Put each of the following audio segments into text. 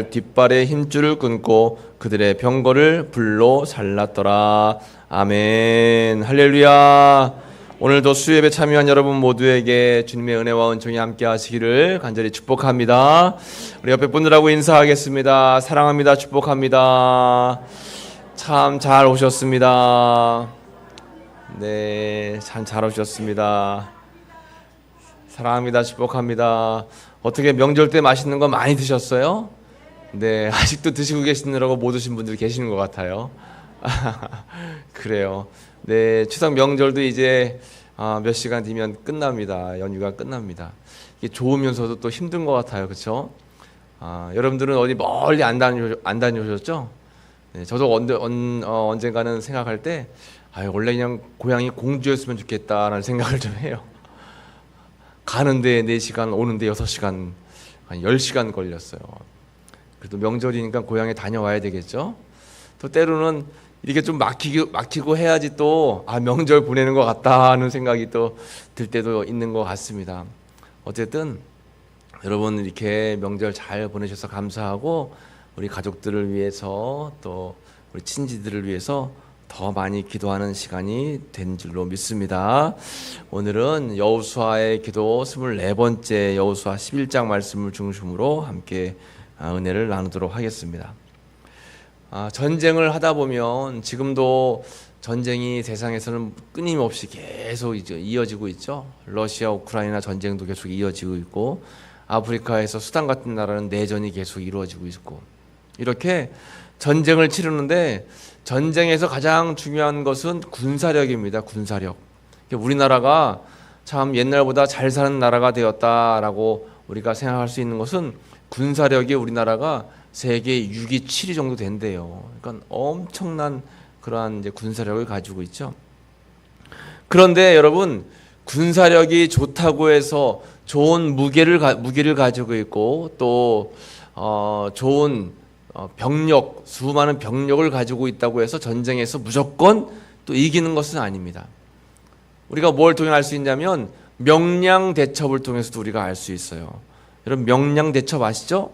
뒷발에 힘줄을 끊고 그들의 병거를 불로 살랐더라. 아멘. 할렐루야. 오늘도 수요예배 참여한 여러분 모두에게 주님의 은혜와 은총이 함께 하시기를 간절히 축복합니다. 우리 옆에 분들하고 인사하겠습니다. 사랑합니다. 축복합니다. 참 잘 오셨습니다. 네, 참 잘 오셨습니다. 사랑합니다. 축복합니다. 어떻게 명절 때 맛있는 거 많이 드셨어요? 네, 아직도 드시고 계시느라고 못 오신 분들이 계시는 것 같아요. 그래요. 네, 추석 명절도 이제 몇 시간 뒤면 끝납니다. 연휴가 끝납니다. 이게 좋으면서도 또 힘든 것 같아요. 그렇죠? 여러분들은 어디 멀리 안 다녀오셨죠? 네, 저도 언젠가는 생각할 때 원래 그냥 고향이 공주였으면 좋겠다라는 생각을 좀 해요. 가는데 4시간, 오는데 6시간, 한 10시간 걸렸어요. 그래도 명절이니까 고향에 다녀와야 되겠죠. 또 때로는 이렇게 좀 막히고 해야지 또 명절 보내는 것 같다는 생각이 또 들 때도 있는 것 같습니다. 어쨌든 여러분 이렇게 명절 잘 보내셔서 감사하고 우리 가족들을 위해서 또 우리 친지들을 위해서 더 많이 기도하는 시간이 된 줄로 믿습니다. 오늘은 여호수아의 기도 24번째 여호수아 11장 말씀을 중심으로 함께 은혜를 나누도록 하겠습니다. 전쟁을 하다 보면 지금도 전쟁이 세상에서는 끊임없이 계속 이어지고 있죠. 러시아 우크라이나 전쟁도 계속 이어지고 있고 아프리카에서 수단 같은 나라는 내전이 계속 이루어지고 있고 이렇게 전쟁을 치르는데 전쟁에서 가장 중요한 것은 군사력입니다. 군사력. 우리나라가 참 옛날보다 잘 사는 나라가 되었다라고 우리가 생각할 수 있는 것은 군사력이 우리나라가 세계 6위, 7위 정도 된대요. 그러니까 엄청난 그러한 이제 군사력을 가지고 있죠. 그런데 여러분 군사력이 좋다고 해서 좋은 무기를 가지고 있고 또 좋은 병력, 수많은 병력을 가지고 있다고 해서 전쟁에서 무조건 또 이기는 것은 아닙니다. 우리가 뭘 통해 알 수 있냐면 명량 대첩을 통해서도 우리가 알 수 있어요. 여러분 명량 대첩 아시죠?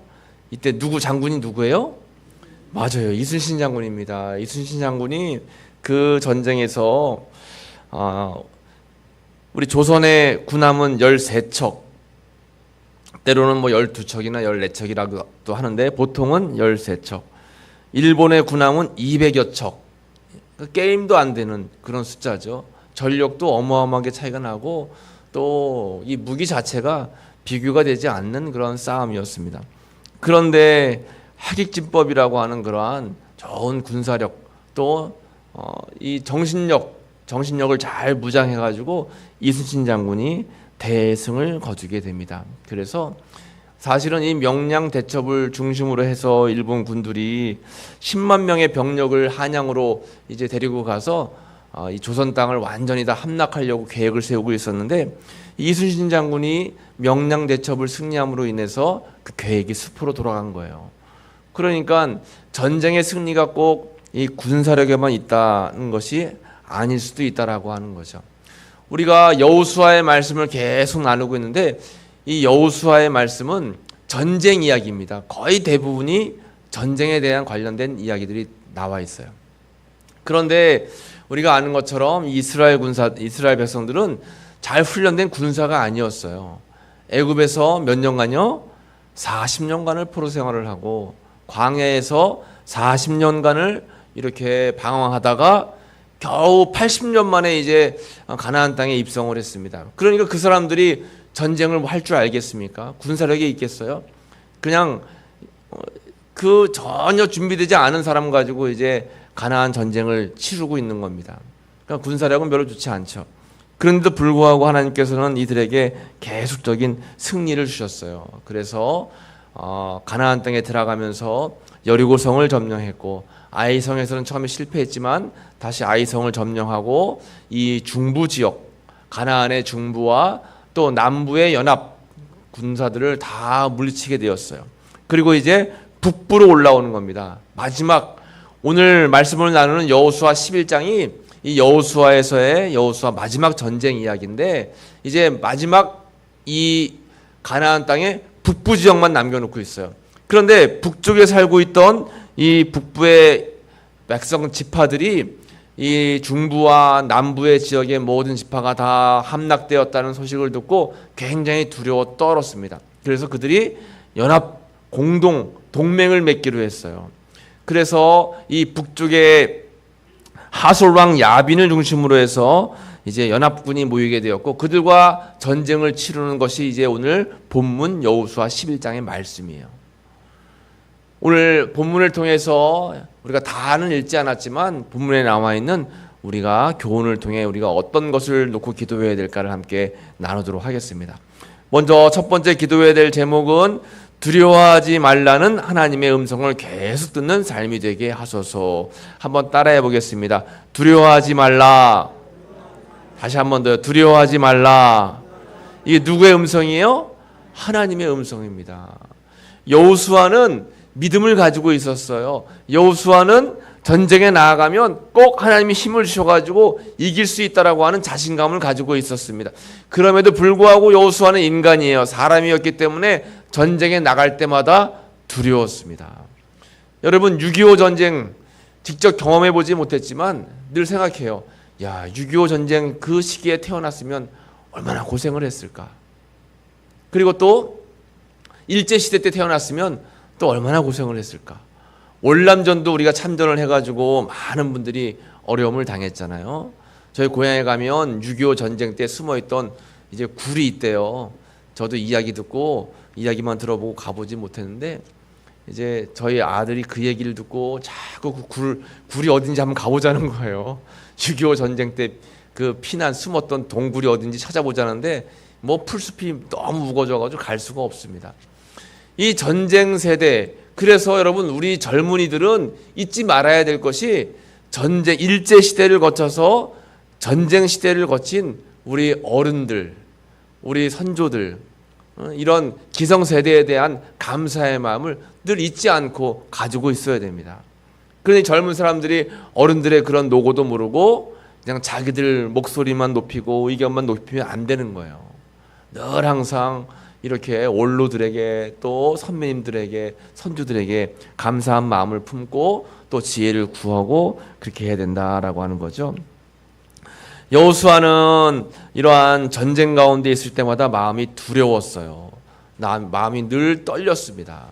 이때 장군이 누구예요? 맞아요. 이순신 장군입니다. 이순신 장군이 그 전쟁에서 우리 조선의 군함은 13척, 때로는 12척이나 14척이라고도 하는데 보통은 13척. 일본의 군함은 200여 척. 게임도 안 되는 그런 숫자죠. 전력도 어마어마하게 차이가 나고 또 이 무기 자체가 비교가 되지 않는 그런 싸움이었습니다. 그런데 하객진법이라고 하는 그러한 좋은 군사력 또 이 정신력을 잘 무장해가지고 이순신 장군이 대승을 거두게 됩니다. 그래서 사실은 이 명량 대첩을 중심으로 해서 일본 군들이 10만 명의 병력을 한양으로 이제 데리고 가서 이 조선 땅을 완전히 다 함락하려고 계획을 세우고 있었는데 이순신 장군이 명량 대첩을 승리함으로 인해서 그 계획이 수포로 돌아간 거예요. 그러니까 전쟁의 승리가 꼭 이 군사력에만 있다는 것이 아닐 수도 있다라고 하는 거죠. 우리가 여호수아의 말씀을 계속 나누고 있는데 이 여호수아의 말씀은 전쟁 이야기입니다. 거의 대부분이 전쟁에 대한 관련된 이야기들이 나와 있어요. 그런데 우리가 아는 것처럼 이스라엘 백성들은 잘 훈련된 군사가 아니었어요. 애굽에서 몇 년간요? 40년간을 포로 생활을 하고 광야에서 40년간을 이렇게 방황하다가 겨우 80년 만에 이제 가나안 땅에 입성을 했습니다. 그러니까 그 사람들이 전쟁을 할 줄 알겠습니까? 군사력이 있겠어요? 그냥 그 전혀 준비되지 않은 사람 가지고 이제 가나안 전쟁을 치르고 있는 겁니다. 그러니까 군사력은 별로 좋지 않죠. 그런데도 불구하고 하나님께서는 이들에게 계속적인 승리를 주셨어요. 그래서 가나안 땅에 들어가면서 여리고성을 점령했고 아이성에서는 처음에 실패했지만 다시 아이성을 점령하고 이 중부 지역 가나안의 중부와 또 남부의 연합 군사들을 다 물리치게 되었어요. 그리고 이제 북부로 올라오는 겁니다. 마지막 오늘 말씀을 나누는 여호수아 11장이 이 여호수아에서의 여호수아 마지막 전쟁 이야기인데 이제 마지막 이 가나안 땅에 북부 지역만 남겨놓고 있어요. 그런데 북쪽에 살고 있던 이 북부의 백성 지파들이 이 중부와 남부의 지역의 모든 지파가 다 함락되었다는 소식을 듣고 굉장히 두려워 떨었습니다. 그래서 그들이 연합 공동 동맹을 맺기로 했어요. 그래서 이 북쪽의 하솔왕 야빈을 중심으로 해서 이제 연합군이 모이게 되었고 그들과 전쟁을 치르는 것이 이제 오늘 본문 여호수아 11장의 말씀이에요. 오늘 본문을 통해서 우리가 다는 읽지 않았지만 본문에 나와 있는 우리가 교훈을 통해 우리가 어떤 것을 놓고 기도해야 될까를 함께 나누도록 하겠습니다. 먼저 첫 번째 기도해야 될 제목은 두려워하지 말라는 하나님의 음성을 계속 듣는 삶이 되게 하소서. 한번 따라해 보겠습니다. 두려워하지 말라. 다시 한번 더 두려워하지 말라. 이게 누구의 음성이에요? 하나님의 음성입니다. 여호수아는 믿음을 가지고 있었어요. 여호수아는 전쟁에 나아가면 꼭 하나님이 힘을 주셔가지고 이길 수 있다라고 하는 자신감을 가지고 있었습니다. 그럼에도 불구하고 여호수아는 인간이에요. 사람이었기 때문에 전쟁에 나갈 때마다 두려웠습니다. 여러분 6.25 전쟁 직접 경험해보지 못했지만 늘 생각해요. 야, 6.25 전쟁 그 시기에 태어났으면 얼마나 고생을 했을까. 그리고 또 일제시대 때 태어났으면 또 얼마나 고생을 했을까. 월남전도 우리가 참전을 해가지고 많은 분들이 어려움을 당했잖아요. 저희 고향에 가면 6.25 전쟁 때 숨어있던 이제 굴이 있대요. 저도 이야기 듣고 이야기만 들어보고 가보지 못했는데 이제 저희 아들이 그 얘기를 듣고 자꾸 그 굴이 어딘지 한번 가보자는 거예요. 6.25 전쟁 때 그 피난 숨었던 동굴이 어딘지 찾아보자는데 뭐 풀숲이 너무 우거져가지고 갈 수가 없습니다. 이 전쟁 세대, 그래서 여러분 우리 젊은이들은 잊지 말아야 될 것이 전쟁 일제 시대를 거쳐서 전쟁 시대를 거친 우리 어른들, 우리 선조들, 이런 기성세대에 대한 감사의 마음을 늘 잊지 않고 가지고 있어야 됩니다. 그러니 젊은 사람들이 어른들의 그런 노고도 모르고 그냥 자기들 목소리만 높이고 의견만 높이면 안 되는 거예요. 늘 항상 이렇게 원로들에게 또 선배님들에게 선조들에게 감사한 마음을 품고 또 지혜를 구하고 그렇게 해야 된다라고 하는 거죠. 여호수아는 이러한 전쟁 가운데 있을 때마다 마음이 두려웠어요. 마음이 늘 떨렸습니다.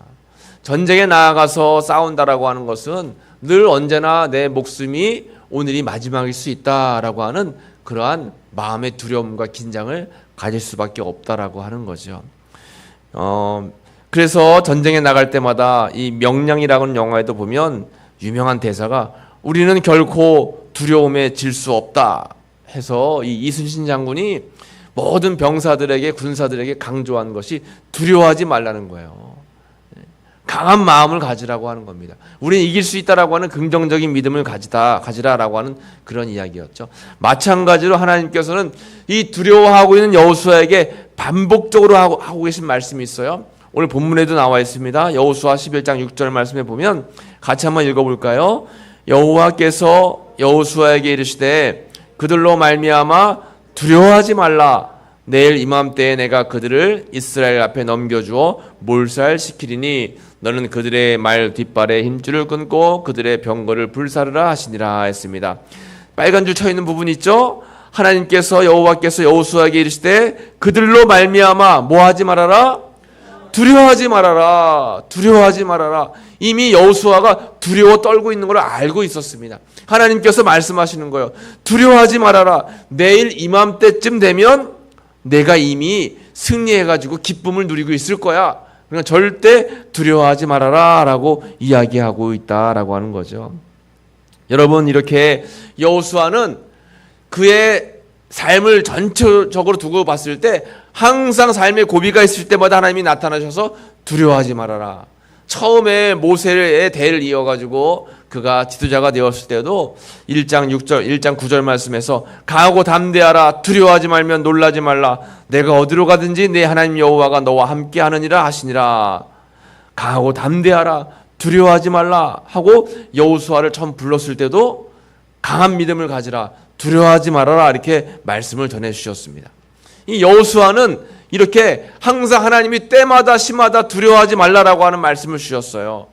전쟁에 나아가서 싸운다라고 하는 것은 늘 언제나 내 목숨이 오늘이 마지막일 수 있다라고 하는 그러한 마음의 두려움과 긴장을 가질 수밖에 없다라고 하는 거죠. 그래서 전쟁에 나갈 때마다 이 명량이라는 영화에도 보면 유명한 대사가 우리는 결코 두려움에 질 수 없다 해서 이 이순신 장군이 모든 병사들에게 군사들에게 강조한 것이 두려워하지 말라는 거예요. 강한 마음을 가지라고 하는 겁니다. 우리는 이길 수 있다라고 하는 긍정적인 믿음을 가지라라고 하는 그런 이야기였죠. 마찬가지로 하나님께서는 이 두려워하고 있는 여호수아에게 반복적으로 하고 계신 말씀이 있어요. 오늘 본문에도 나와 있습니다. 여호수아 11장 6절 말씀에 보면 같이 한번 읽어볼까요? 여호와께서 여호수아에게 이르시되 그들로 말미암아 두려워하지 말라. 내일 이맘때에 내가 그들을 이스라엘 앞에 넘겨주어 몰살시키리니 너는 그들의 말 뒷발에 힘줄을 끊고 그들의 병거를 불사르라 하시니라 했습니다. 빨간 줄 쳐 있는 부분 있죠? 하나님께서 여호와께서 여호수아에게 이르시되 그들로 말미암아 뭐 하지 말아라? 두려워하지 말아라. 두려워하지 말아라. 이미 여호수아가 두려워 떨고 있는 걸 알고 있었습니다. 하나님께서 말씀하시는 거예요. 두려워하지 말아라. 내일 이맘때쯤 되면 내가 이미 승리해가지고 기쁨을 누리고 있을 거야. 그러니까 절대 두려워하지 말아라 라고 이야기하고 있다라고 하는 거죠. 여러분 이렇게 여호수아는 그의 삶을 전체적으로 두고 봤을 때 항상 삶의 고비가 있을 때마다 하나님이 나타나셔서 두려워하지 말아라. 처음에 모세의 대를 이어가지고 그가 지도자가 되었을 때도 1장 9절 말씀에서 강하고 담대하라. 두려워하지 말면 놀라지 말라. 내가 어디로 가든지 내 하나님 여호와가 너와 함께 하느니라 하시니라. 강하고 담대하라. 두려워하지 말라 하고 여호수아를 처음 불렀을 때도 강한 믿음을 가지라. 두려워하지 말아라 이렇게 말씀을 전해주셨습니다. 이 여호수아는 이렇게 항상 하나님이 때마다 시마다 두려워하지 말라라고 하는 말씀을 주셨어요.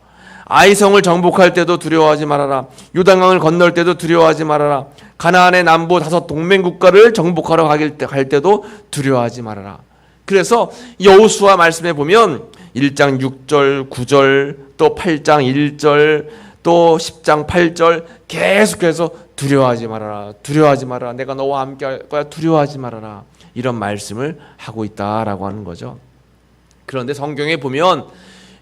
아이성을 정복할 때도 두려워하지 말아라. 요단강을 건널 때도 두려워하지 말아라. 가나안의 남부 5 동맹국가를 정복하러 갈 때도 두려워하지 말아라. 그래서 여호수아 말씀에 보면 1장 6절 9절 또 8장 1절 또 10장 8절 계속해서 두려워하지 말아라. 두려워하지 말아라. 내가 너와 함께 할 거야. 두려워하지 말아라. 이런 말씀을 하고 있다라고 하는 거죠. 그런데 성경에 보면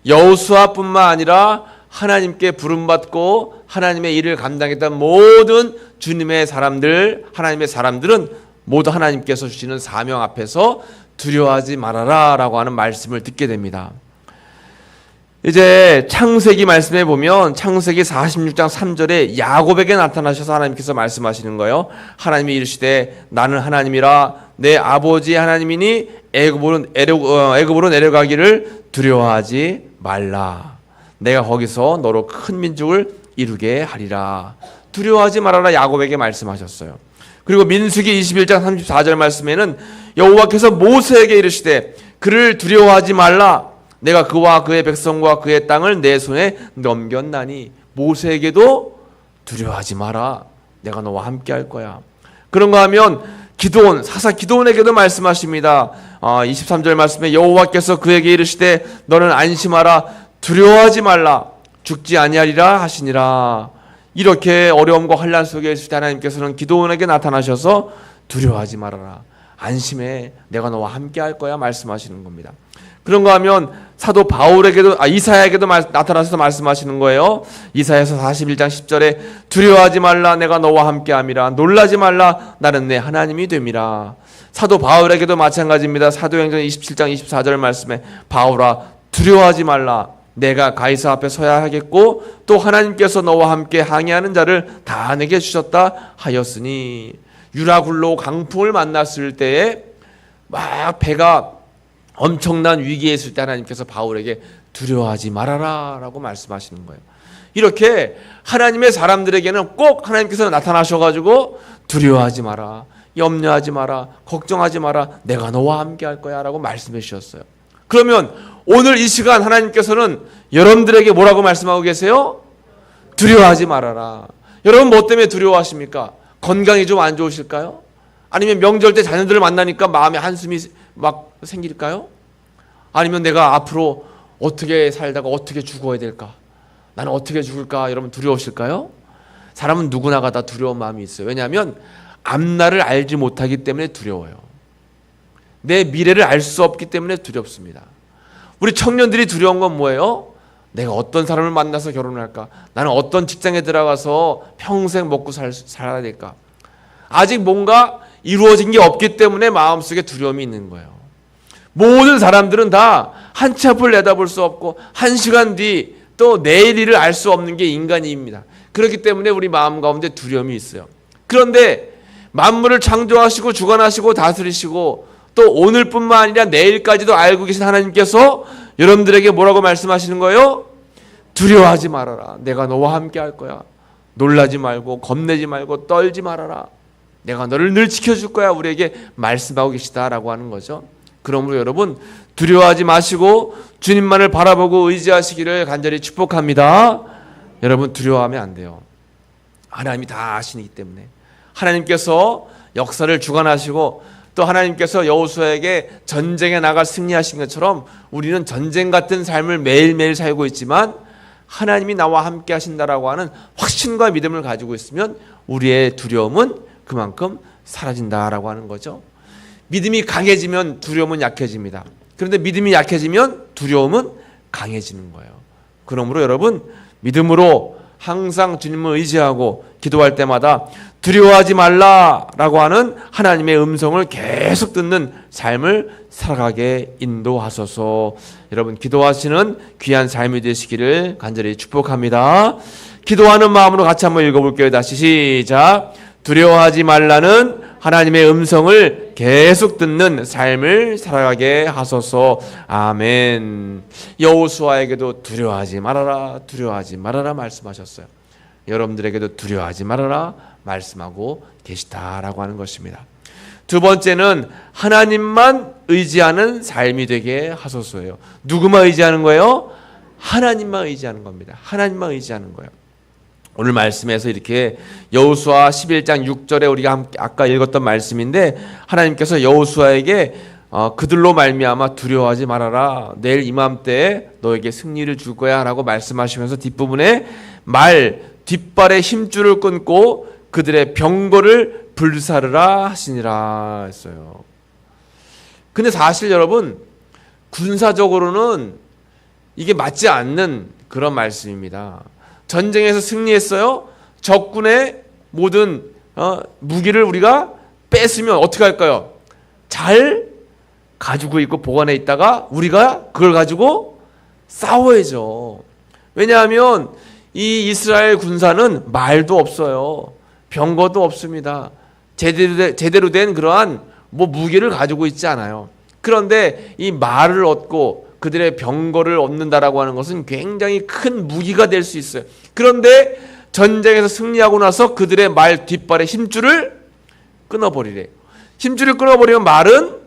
여호수아뿐만 아니라 하나님께 부름받고 하나님의 일을 감당했던 모든 주님의 사람들, 하나님의 사람들은 모두 하나님께서 주시는 사명 앞에서 두려워하지 말아라 라고 하는 말씀을 듣게 됩니다. 이제 창세기 말씀에 보면 창세기 46장 3절에 야곱에게 나타나셔서 하나님께서 말씀하시는 거예요. 하나님이 이르시되 나는 하나님이라 내 아버지 하나님이니 애굽으로 내려가기를 두려워하지 말라. 내가 거기서 너로 큰 민족을 이루게 하리라. 두려워하지 말아라 야곱에게 말씀하셨어요. 그리고 민수기 21장 34절 말씀에는 여호와께서 모세에게 이르시되 그를 두려워하지 말라. 내가 그와 그의 백성과 그의 땅을 내 손에 넘겼나니. 모세에게도 두려워하지 마라. 내가 너와 함께 할 거야. 그런가 하면 기드온, 사사 기드온에게도 말씀하십니다. 23절 말씀에 여호와께서 그에게 이르시되 너는 안심하라. 두려워하지 말라. 죽지 아니하리라 하시니라. 이렇게 어려움과 환난 속에 있을 때 하나님께서는 기드온에게 나타나셔서 두려워하지 말아라. 안심해. 내가 너와 함께 할 거야 말씀하시는 겁니다. 그런가 하면 사도 바울에게도 이사야에게도 나타나셔서 말씀하시는 거예요. 이사야서 41장 10절에 두려워하지 말라. 내가 너와 함께 함이라. 놀라지 말라. 나는 내 하나님이 됨이라. 사도 바울에게도 마찬가지입니다. 사도행전 27장 24절 말씀에 바울아 두려워하지 말라. 내가 가이사 앞에 서야 하겠고 또 하나님께서 너와 함께 항해하는 자를 다 내게 주셨다 하였으니. 유라굴로 강풍을 만났을 때에 막 배가 엄청난 위기에 있을 때 하나님께서 바울에게 두려워하지 말아라 라고 말씀하시는 거예요. 이렇게 하나님의 사람들에게는 꼭 하나님께서 나타나셔가지고 두려워하지 마라, 염려하지 마라, 걱정하지 마라, 내가 너와 함께 할 거야 라고 말씀해 주셨어요. 그러면 오늘 이 시간 하나님께서는 여러분들에게 뭐라고 말씀하고 계세요? 두려워하지 말아라. 여러분 뭐 때문에 두려워하십니까? 건강이 좀 안 좋으실까요? 아니면 명절 때 자녀들을 만나니까 마음에 한숨이 막 생길까요? 아니면 내가 앞으로 어떻게 살다가 어떻게 죽어야 될까? 나는 어떻게 죽을까? 여러분 두려우실까요? 사람은 누구나가 다 두려운 마음이 있어요. 왜냐하면 앞날을 알지 못하기 때문에 두려워요. 내 미래를 알 수 없기 때문에 두렵습니다. 우리 청년들이 두려운 건 뭐예요? 내가 어떤 사람을 만나서 결혼을 할까? 나는 어떤 직장에 들어가서 평생 먹고 살아야 될까? 아직 뭔가 이루어진 게 없기 때문에 마음속에 두려움이 있는 거예요. 모든 사람들은 다 한 치 앞을 내다볼 수 없고 한 시간 뒤 또 내일 일을 알 수 없는 게 인간입니다. 그렇기 때문에 우리 마음 가운데 두려움이 있어요. 그런데 만물을 창조하시고 주관하시고 다스리시고 또 오늘뿐만 아니라 내일까지도 알고 계신 하나님께서 여러분들에게 뭐라고 말씀하시는 거예요? 두려워하지 말아라. 내가 너와 함께 할 거야. 놀라지 말고 겁내지 말고 떨지 말아라. 내가 너를 늘 지켜줄 거야. 우리에게 말씀하고 계시다라고 하는 거죠. 그러므로 여러분 두려워하지 마시고 주님만을 바라보고 의지하시기를 간절히 축복합니다. 여러분 두려워하면 안 돼요. 하나님이 다 아시기 때문에. 하나님께서 역사를 주관하시고 또 하나님께서 여호수아에게 전쟁에 나가 승리하신 것처럼 우리는 전쟁 같은 삶을 매일매일 살고 있지만 하나님이 나와 함께 하신다라고 하는 확신과 믿음을 가지고 있으면 우리의 두려움은 그만큼 사라진다라고 하는 거죠. 믿음이 강해지면 두려움은 약해집니다. 그런데 믿음이 약해지면 두려움은 강해지는 거예요. 그러므로 여러분 믿음으로 항상 주님을 의지하고 기도할 때마다 두려워하지 말라라고 하는 하나님의 음성을 계속 듣는 삶을 살아가게 인도하소서. 여러분 기도하시는 귀한 삶이 되시기를 간절히 축복합니다. 기도하는 마음으로 같이 한번 읽어볼게요. 다시 시작. 두려워하지 말라는 하나님의 음성을 계속 듣는 삶을 살아가게 하소서. 아멘. 여호수아에게도 두려워하지 말아라, 두려워하지 말아라 말씀하셨어요. 여러분들에게도 두려워하지 말아라 말씀하고 계시다라고 하는 것입니다. 두 번째는 하나님만 의지하는 삶이 되게 하소서예요. 누구만 의지하는 거예요? 하나님만 의지하는 겁니다. 하나님만 의지하는 거예요. 오늘 말씀에서 이렇게 여호수아 11장 6절에 우리가 아까 읽었던 말씀인데, 하나님께서 여호수아에게 그들로 말미암아 두려워하지 말아라, 내일 이맘때에 너에게 승리를 줄 거야 라고 말씀하시면서 뒷부분에 뒷발에 힘줄을 끊고 그들의 병거를 불사르라 하시니라 했어요. 근데 사실 여러분, 군사적으로는 이게 맞지 않는 그런 말씀입니다. 전쟁에서 승리했어요. 적군의 모든 무기를 우리가 뺐으면 어떻게 할까요? 잘 가지고 있고 보관해 있다가 우리가 그걸 가지고 싸워야죠. 왜냐하면 이 이스라엘 군사는 말도 없어요. 병거도 없습니다. 제대로 된 그러한 무기를 가지고 있지 않아요. 그런데 이 말을 얻고 그들의 병거를 얻는다라고 하는 것은 굉장히 큰 무기가 될 수 있어요. 그런데 전쟁에서 승리하고 나서 그들의 말 뒷발의 힘줄을 끊어버리래. 힘줄을 끊어버리면 말은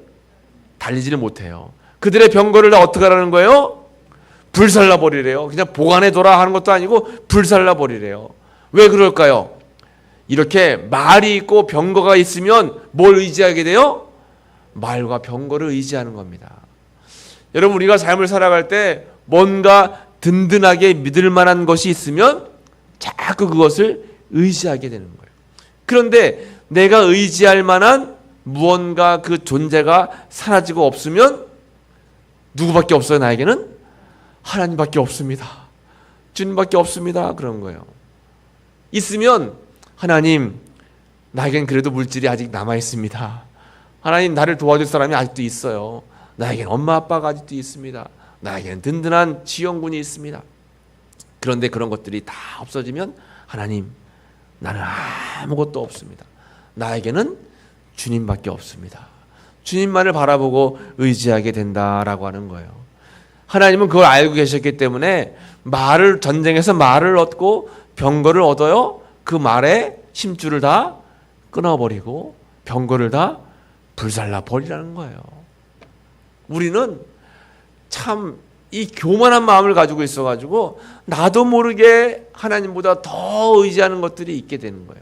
달리지를 못해요. 그들의 병거를 다 어떻게 하라는 거예요? 불살라버리래요. 그냥 보관해둬라 하는 것도 아니고 불살라버리래요. 왜 그럴까요? 이렇게 말이 있고 병거가 있으면 뭘 의지하게 돼요? 말과 병거를 의지하는 겁니다. 여러분, 우리가 삶을 살아갈 때 뭔가 든든하게 믿을 만한 것이 있으면 자꾸 그것을 의지하게 되는 거예요. 그런데 내가 의지할 만한 무언가 그 존재가 사라지고 없으면 누구밖에 없어요? 나에게는 하나님밖에 없습니다. 주님밖에 없습니다. 그런 거예요. 있으면 하나님, 나에겐 그래도 물질이 아직 남아 있습니다. 하나님, 나를 도와줄 사람이 아직도 있어요. 나에겐 엄마 아빠가 아직도 있습니다. 나에겐 든든한 지원군이 있습니다. 그런데 그런 것들이 다 없어지면 하나님, 나는 아무것도 없습니다. 나에게는 주님밖에 없습니다. 주님만을 바라보고 의지하게 된다라고 하는 거예요. 하나님은 그걸 알고 계셨기 때문에 전쟁에서 말을 얻고 병거를 얻어요. 그 말에 힘줄을 다 끊어버리고 병거를 다 불살라 버리라는 거예요. 우리는 참 이 교만한 마음을 가지고 있어가지고 나도 모르게 하나님보다 더 의지하는 것들이 있게 되는 거예요.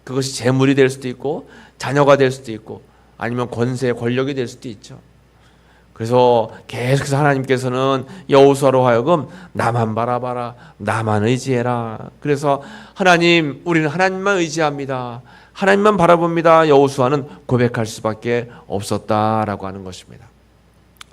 그것이 재물이 될 수도 있고 자녀가 될 수도 있고 아니면 권세, 권력이 될 수도 있죠. 그래서 계속해서 하나님께서는 여호수아로 하여금 나만 바라봐라, 나만 의지해라. 그래서 하나님, 우리는 하나님만 의지합니다, 하나님만 바라봅니다. 여호수아는 고백할 수밖에 없었다라고 하는 것입니다.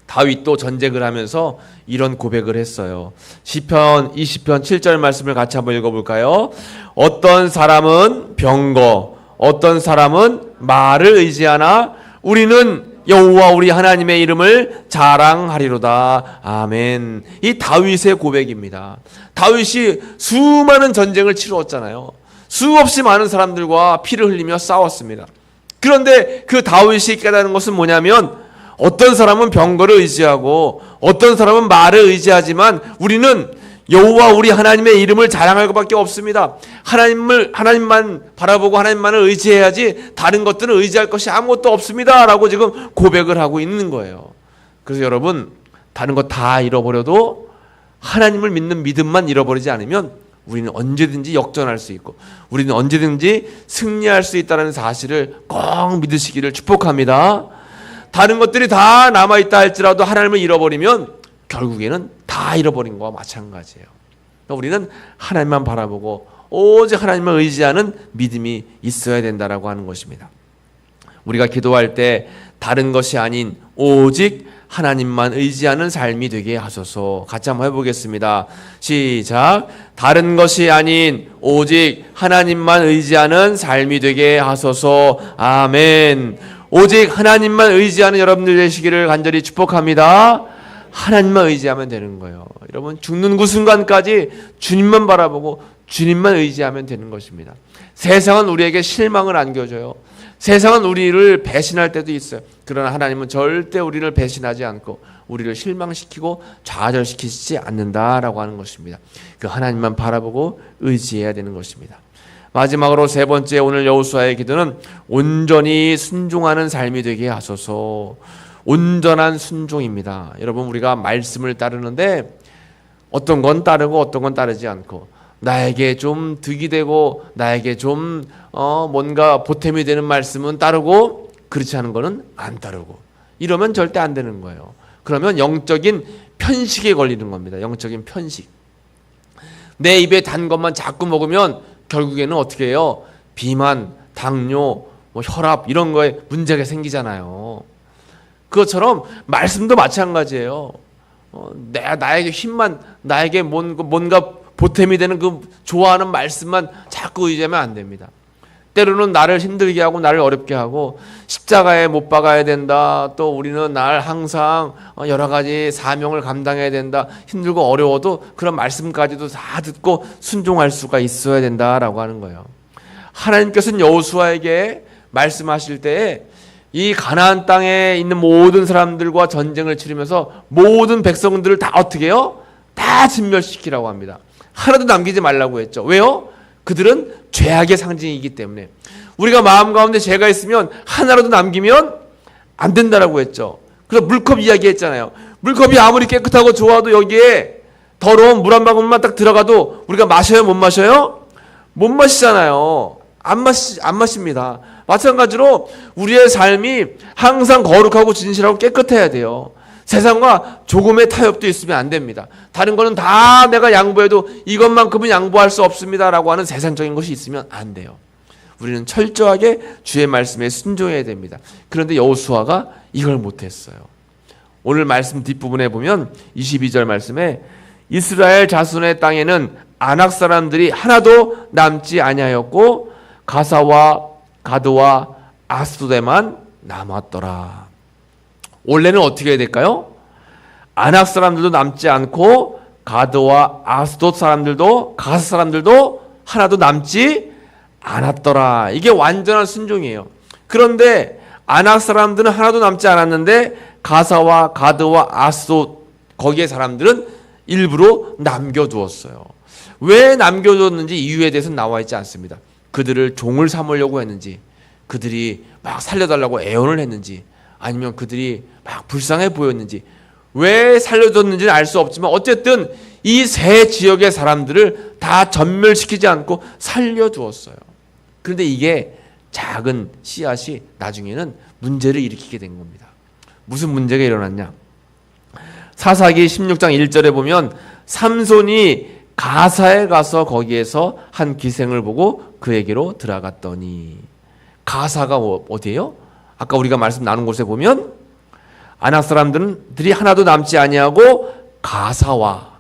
다윗도 전쟁을 하면서 이런 고백을 했어요. 시편 20편 7절 말씀을 같이 한번 읽어볼까요? 어떤 사람은 병거, 어떤 사람은 말을 의지하나 우리는 여호와 우리 하나님의 이름을 자랑하리로다. 아멘. 이 다윗의 고백입니다. 다윗이 수많은 전쟁을 치루었잖아요. 수없이 많은 사람들과 피를 흘리며 싸웠습니다. 그런데 그 다윗이 깨달은 것은 뭐냐면, 어떤 사람은 병거를 의지하고 어떤 사람은 말을 의지하지만 우리는 여호와 우리 하나님의 이름을 자랑할 것밖에 없습니다. 하나님만 바라보고 하나님만을 의지해야지 다른 것들은 의지할 것이 아무것도 없습니다 라고 지금 고백을 하고 있는 거예요. 그래서 여러분, 다른 거 다 잃어버려도 하나님을 믿는 믿음만 잃어버리지 않으면 우리는 언제든지 역전할 수 있고 우리는 언제든지 승리할 수 있다는 사실을 꼭 믿으시기를 축복합니다. 다른 것들이 다 남아있다 할지라도 하나님을 잃어버리면 결국에는 다 잃어버린 것과 마찬가지예요. 우리는 하나님만 바라보고 오직 하나님을 의지하는 믿음이 있어야 된다라고 하는 것입니다. 우리가 기도할 때 다른 것이 아닌 오직 하나님만 의지하는 삶이 되게 하소서. 같이 한번 해보겠습니다. 시작. 다른 것이 아닌 오직 하나님만 의지하는 삶이 되게 하소서. 아멘. 오직 하나님만 의지하는 여러분들 되시기를 간절히 축복합니다. 하나님만 의지하면 되는 거예요. 여러분, 죽는 그 순간까지 주님만 바라보고 주님만 의지하면 되는 것입니다. 세상은 우리에게 실망을 안겨줘요. 세상은 우리를 배신할 때도 있어요. 그러나 하나님은 절대 우리를 배신하지 않고 우리를 실망시키고 좌절시키지 않는다라고 하는 것입니다. 그 하나님만 바라보고 의지해야 되는 것입니다. 마지막으로 세 번째 오늘 여호수아의 기도는 온전히 순종하는 삶이 되게 하소서. 온전한 순종입니다. 여러분, 우리가 말씀을 따르는데 어떤 건 따르고 어떤 건 따르지 않고, 나에게 좀 득이 되고 나에게 좀 뭔가 보탬이 되는 말씀은 따르고 그렇지 않은 거는 안 따르고, 이러면 절대 안 되는 거예요. 그러면 영적인 편식에 걸리는 겁니다. 영적인 편식. 내 입에 단 것만 자꾸 먹으면 결국에는 어떻게 해요? 비만, 당뇨, 혈압 이런 거에 문제가 생기잖아요. 그것처럼 말씀도 마찬가지예요. 나에게 힘만, 나에게 뭔가 보탬이 되는 그 좋아하는 말씀만 자꾸 의지하면 안 됩니다. 때로는 나를 힘들게 하고 나를 어렵게 하고 십자가에 못 박아야 된다. 또 우리는 날 항상 여러 가지 사명을 감당해야 된다. 힘들고 어려워도 그런 말씀까지도 다 듣고 순종할 수가 있어야 된다라고 하는 거예요. 하나님께서는 여호수아에게 말씀하실 때에 이 가나안 땅에 있는 모든 사람들과 전쟁을 치르면서 모든 백성들을 다 어떻게 해요? 다 진멸시키라고 합니다. 하나도 남기지 말라고 했죠. 왜요? 그들은 죄악의 상징이기 때문에. 우리가 마음 가운데 죄가 있으면 하나라도 남기면 안 된다라고 했죠. 그래서 물컵 이야기 했잖아요. 물컵이 아무리 깨끗하고 좋아도 여기에 더러운 물 한 방울만 딱 들어가도 우리가 마셔요? 못 마셔요? 못 마시잖아요. 안 마십니다. 마찬가지로 우리의 삶이 항상 거룩하고 진실하고 깨끗해야 돼요. 세상과 조금의 타협도 있으면 안 됩니다. 다른 거는 다 내가 양보해도 이것만큼은 양보할 수 없습니다라고 하는 세상적인 것이 있으면 안 돼요. 우리는 철저하게 주의 말씀에 순종해야 됩니다. 그런데 여호수아가 이걸 못했어요. 오늘 말씀 뒷부분에 보면 22절 말씀에 이스라엘 자손의 땅에는 아낙 사람들이 하나도 남지 아니하였고 가사와 가드와 아스도데만 남았더라. 원래는 어떻게 해야 될까요? 아낙 사람들도 남지 않고 가드와 아스돗 사람들도 가사 사람들도 하나도 남지 않았더라. 이게 완전한 순종이에요. 그런데 아낙 사람들은 하나도 남지 않았는데 가사와 가드와 아스돗 거기에 사람들은 일부러 남겨두었어요. 왜 남겨두었는지 이유에 대해서는 나와 있지 않습니다. 그들을 종을 삼으려고 했는지, 그들이 막 살려달라고 애원을 했는지, 아니면 그들이 막 불쌍해 보였는지, 왜 살려줬는지는 알 수 없지만 어쨌든 이 세 지역의 사람들을 다 전멸시키지 않고 살려두었어요. 그런데 이게 작은 씨앗이 나중에는 문제를 일으키게 된 겁니다. 무슨 문제가 일어났냐? 사사기 16장 1절에 보면 삼손이 가사에 가서 거기에서 한 기생을 보고 그에게로 들어갔더니, 가사가 어디예요? 아까 우리가 말씀 나눈 곳에 보면 아낙 사람들이 하나도 남지 아니하고 가사라는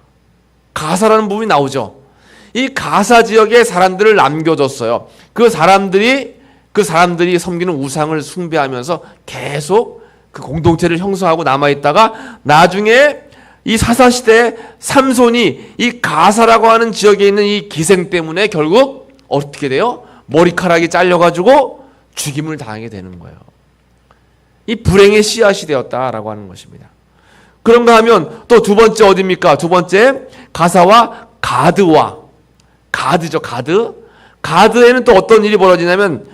부분이 나오죠. 이 가사 지역의 사람들을 남겨뒀어요. 그 사람들이 섬기는 우상을 숭배하면서 계속 그 공동체를 형성하고 남아있다가 나중에 이 사사시대에 삼손이 이 가사라고 하는 지역에 있는 이 기생 때문에 결국 어떻게 돼요? 머리카락이 잘려가지고 죽임을 당하게 되는 거예요. 이 불행의 씨앗이 되었다라고 하는 것입니다. 그런가 하면 또 두 번째 어디입니까? 두 번째 가사와 가드죠. 가드에는 또 어떤 일이 벌어지냐면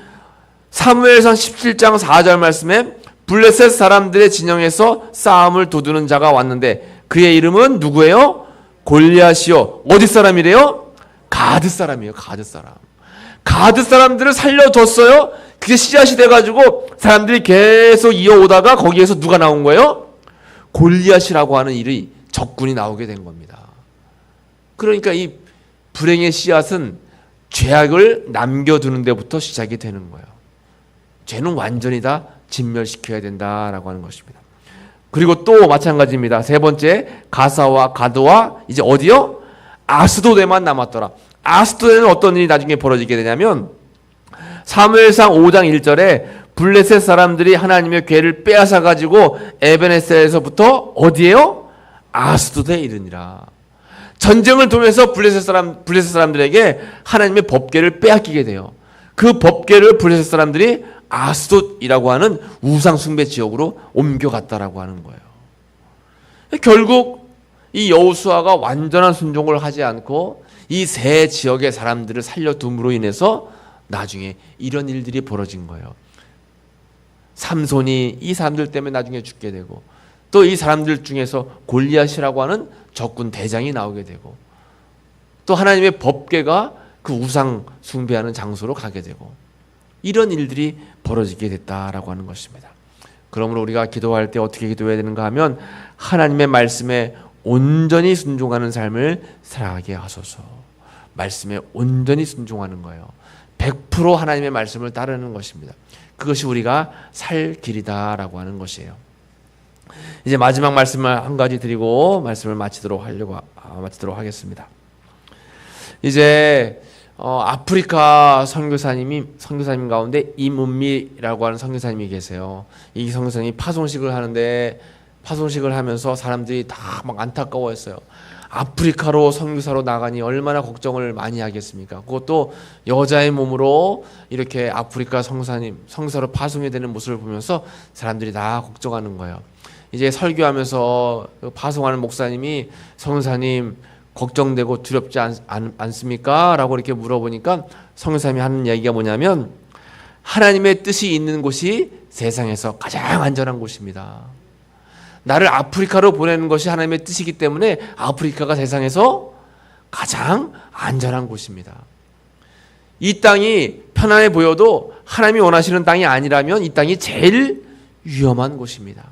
사무엘상 17장 4절 말씀에 블레셋 사람들의 진영에서 싸움을 도두는 자가 왔는데 그의 이름은 누구예요? 골리앗이요. 어디 사람이래요? 가드 사람이에요. 가드 사람. 가드 사람들을 살려줬어요. 그게 씨앗이 돼가지고 사람들이 계속 이어오다가 거기에서 누가 나온 거예요? 골리앗이라고 하는 일이 적군이 나오게 된 겁니다. 그러니까 이 불행의 씨앗은 죄악을 남겨두는 데부터 시작이 되는 거예요. 죄는 완전히 다 진멸시켜야 된다라고 하는 것입니다. 그리고 또 마찬가지입니다. 세 번째 가사와 가드와 이제 어디요? 아스도데만 남았더라. 아스도데는 어떤 일이 나중에 벌어지게 되냐면 사무엘상 5장 1절에 블레셋 사람들이 하나님의 궤를 빼앗아 가지고 에베네셀에서부터 어디에요? 아스도데에 이르니라. 전쟁을 통해서 블레셋 사람들에게 하나님의 법궤를 빼앗기게 돼요. 그 법궤를 블레셋 사람들이 아스돗이라고 하는 우상 숭배 지역으로 옮겨갔다라고 하는 거예요. 결국 이 여호수아가 완전한 순종을 하지 않고 이 세 지역의 사람들을 살려둠으로 인해서 나중에 이런 일들이 벌어진 거예요. 삼손이 이 사람들 때문에 나중에 죽게 되고, 또 이 사람들 중에서 골리앗이라고 하는 적군 대장이 나오게 되고, 또 하나님의 법궤가 그 우상 숭배하는 장소로 가게 되고, 이런 일들이 벌어지게 됐다라고 하는 것입니다. 그러므로 우리가 기도할 때 어떻게 기도해야 되는가 하면, 하나님의 말씀에 온전히 순종하는 삶을 살아가게 하소서. 말씀에 온전히 순종하는 거예요. 100% 하나님의 말씀을 따르는 것입니다. 그것이 우리가 살 길이다라고 하는 것이에요. 이제 마지막 말씀을 한 가지 드리고 말씀을 마치도록 하겠습니다. 이제 아프리카 선교사님 가운데 임은미라고 하는 선교사님이 계세요. 이 선교사님이 파송식을 하는데, 파송식을 하면서 사람들이 다 막 안타까워했어요. 아프리카로 선교사로 나가니 얼마나 걱정을 많이 하겠습니까? 그것도 여자의 몸으로 이렇게 아프리카 선교사로 파송이 되는 모습을 보면서 사람들이 다 걱정하는 거예요. 이제 설교하면서 파송하는 목사님이, 선교사님 걱정되고 두렵지 않습니까? 라고 이렇게 물어보니까 선교사님이 하는 이야기가 뭐냐면, 하나님의 뜻이 있는 곳이 세상에서 가장 안전한 곳입니다. 나를 아프리카로 보내는 것이 하나님의 뜻이기 때문에 아프리카가 세상에서 가장 안전한 곳입니다. 이 땅이 편안해 보여도 하나님이 원하시는 땅이 아니라면 이 땅이 제일 위험한 곳입니다.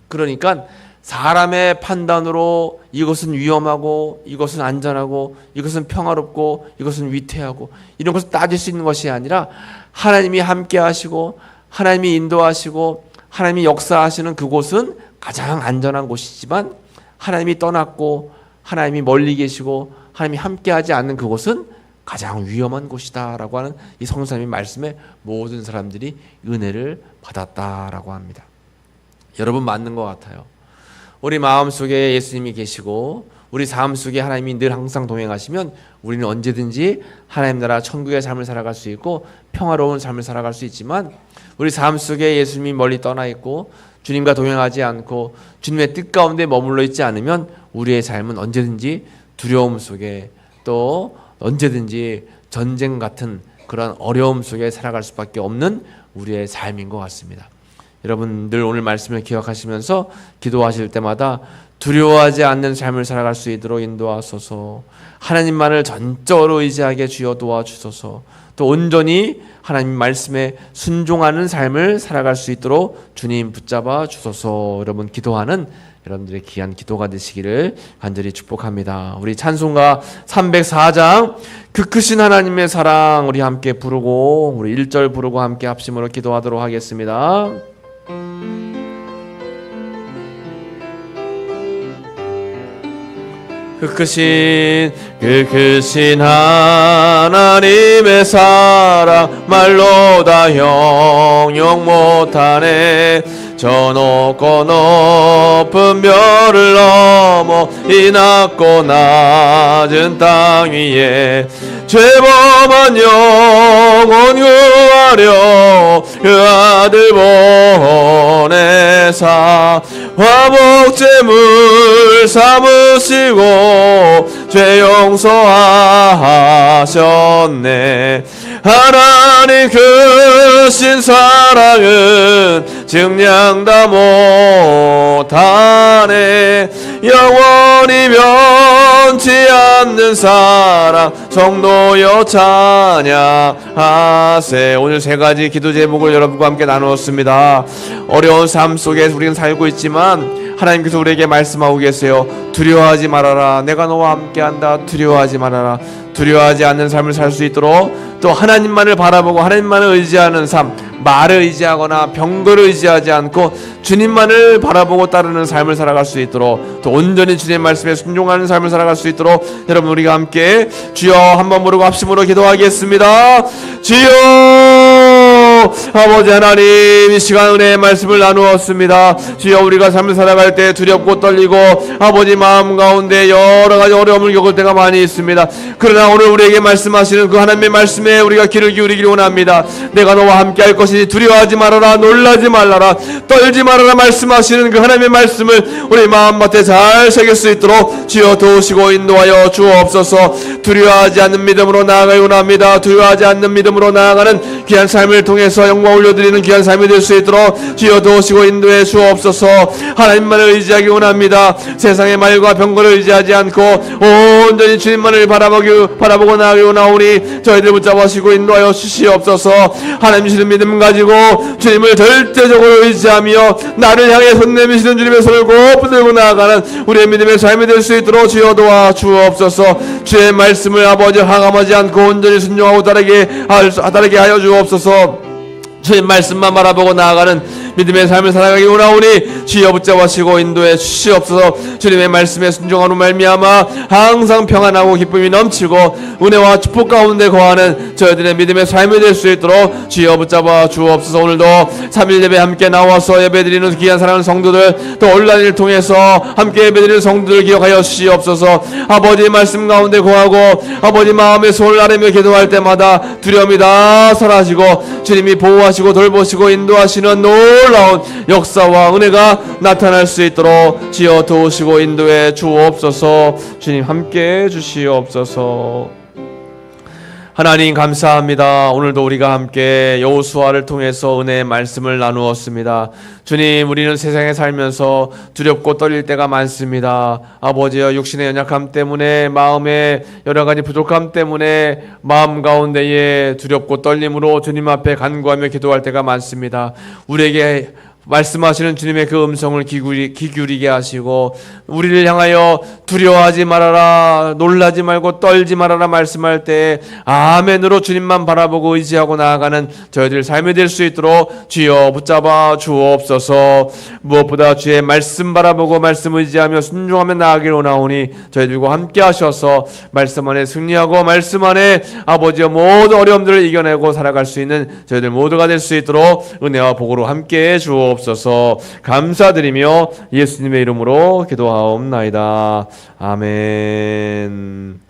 그러니까 사람의 판단으로 이것은 위험하고 이것은 안전하고 이것은 평화롭고 이것은 위태하고 이런 것을 따질 수 있는 것이 아니라, 하나님이 함께 하시고 하나님이 인도하시고 하나님이 역사하시는 그곳은 가장 안전한 곳이지만, 하나님이 떠났고 하나님이 멀리 계시고 하나님이 함께하지 않는 그곳은 가장 위험한 곳이다라고 하는 이 성사님의 말씀에 모든 사람들이 은혜를 받았다라고 합니다. 여러분, 맞는 것 같아요. 우리 마음속에 예수님이 계시고 우리 삶 속에 하나님이 늘 항상 동행하시면 우리는 언제든지 하나님 나라 천국의 삶을 살아갈 수 있고 평화로운 삶을 살아갈 수 있지만, 우리 삶 속에 예수님이 멀리 떠나 있고 주님과 동행하지 않고 주님의 뜻 가운데 머물러 있지 않으면 우리의 삶은 언제든지 두려움 속에, 또 언제든지 전쟁 같은 그런 어려움 속에 살아갈 수밖에 없는 우리의 삶인 것 같습니다. 여러분, 늘 오늘 말씀을 기억하시면서 기도하실 때마다 두려워하지 않는 삶을 살아갈 수 있도록 인도하소서. 하나님만을 전적으로 의지하게 주여 도와주소서. 또 온전히 하나님 말씀에 순종하는 삶을 살아갈 수 있도록 주님 붙잡아 주소서. 여러분, 기도하는 여러분들의 귀한 기도가 되시기를 간절히 축복합니다. 우리 찬송가 304장 그 크신 하나님의 사랑 우리 함께 부르고, 우리 1절 부르고 함께 합심으로 기도하도록 하겠습니다. 그 크신 하나님의 사랑 말로 다 형용 못하네. 저 높고 높은 별을 넘어 이 낮고 낮은 땅 위에 죄범한 영혼 구하려 그 아들 보내사 화목제물 삼으시고 죄 용서하셨네. 하나님 크신 사랑은 증량 다 못하네. 영원히 변치 않는 사랑 성도여 찬양하세. 오늘 세 가지 기도 제목을 여러분과 함께 나누었습니다. 어려운 삶 속에 우리는 살고 있지만 하나님께서 우리에게 말씀하고 계세요. 두려워하지 말아라. 내가 너와 함께한다. 두려워하지 말아라. 두려워하지 않는 삶을 살 수 있도록, 또 하나님만을 바라보고 하나님만을 의지하는 삶, 말을 의지하거나 병거를 의지하지 않고 주님만을 바라보고 따르는 삶을 살아갈 수 있도록, 또 온전히 주님의 말씀에 순종하는 삶을 살아갈 수 있도록 여러분, 우리가 함께 주여 한번 부르고 합심으로 기도하겠습니다. 주여 아버지 하나님, 이 시간 은혜의 말씀을 나누었습니다. 주여, 우리가 삶을 살아갈 때 두렵고 떨리고 아버지 마음 가운데 여러 가지 어려움을 겪을 때가 많이 있습니다. 그러나 오늘 우리에게 말씀하시는 그 하나님의 말씀에 우리가 귀를 기울이기를 원합니다. 내가 너와 함께 할 것이니 두려워하지 말아라. 놀라지 말아라. 떨지 말아라. 말씀하시는 그 하나님의 말씀을 우리 마음밭에 잘 새길 수 있도록 주여 도우시고 인도하여 주옵소서. 두려워하지 않는 믿음으로 나아가기 원합니다. 두려워하지 않는 믿음으로 나아가는 귀한 삶을 통해서 영광 올려드리는 귀한 삶이 될 수 있도록 주여 도우시고 인도해 주옵소서. 하나님만을 의지하기 원합니다. 세상의 말과 병거를 의지하지 않고 온전히 주님만을 바라보고 나아가기 원하오니 저희들 붙잡으시고 인도하여 주시옵소서. 하나님 주시는 믿음 가지고 주님을 절대적으로 의지하며 나를 향해 손 내미시는 주님의 손을 꼭 붙들고 나아가는 우리의 믿음의 삶이 될 수 있도록 주여 도와 주옵소서. 주의 말씀을 아버지 항함하지 않고 온전히 순종하고 따르게 하여 주옵소서. 주의 말씀만 바라보고 나아가는 믿음의 삶을 살아가기 원하오니 주여 붙잡으시고 인도해 주시옵소서. 주님의 말씀에 순종하는 말미암아 항상 평안하고 기쁨이 넘치고 은혜와 축복 가운데 거하는 저희들의 믿음의 삶이 될 수 있도록 주여 붙잡아 주옵소서. 오늘도 3일 예배 함께 나와서 예배드리는 귀한 사랑하는 성도들, 또 온라인을 통해서 함께 예배드리는 성도들 기억하여 주시옵소서. 아버지의 말씀 가운데 거하고 아버지 마음의 손을 아뢰며 기도할 때마다 두려움이 다 사라지고 주님이 보호하시고 돌보시고 인도하시는 놀라운 역사와 은혜가 나타날 수 있도록 지어 도우시고 인도해 주옵소서. 주님 함께 주시옵소서. 하나님 감사합니다. 오늘도 우리가 함께 여호수아를 통해서 은혜의 말씀을 나누었습니다. 주님, 우리는 세상에 살면서 두렵고 떨릴 때가 많습니다. 아버지여, 육신의 연약함 때문에, 마음의 여러 가지 부족함 때문에 마음 가운데에 두렵고 떨림으로 주님 앞에 간구하며 기도할 때가 많습니다. 우리에게 말씀하시는 주님의 그 음성을 귀 기울이게 하시고 우리를 향하여 두려워하지 말아라, 놀라지 말고 떨지 말아라 말씀할 때 아멘으로 주님만 바라보고 의지하고 나아가는 저희들 삶이 될 수 있도록 주여 붙잡아 주옵소서. 무엇보다 주의 말씀 바라보고 말씀 의지하며 순종하며 나아가기를 원하오니 저희들과 함께 하셔서 말씀 안에 승리하고 말씀 안에 아버지여 모든 어려움들을 이겨내고 살아갈 수 있는 저희들 모두가 될 수 있도록 은혜와 복으로 함께 해 주옵소서. 감사드리며 예수님의 이름으로 기도하옵나이다. 아멘.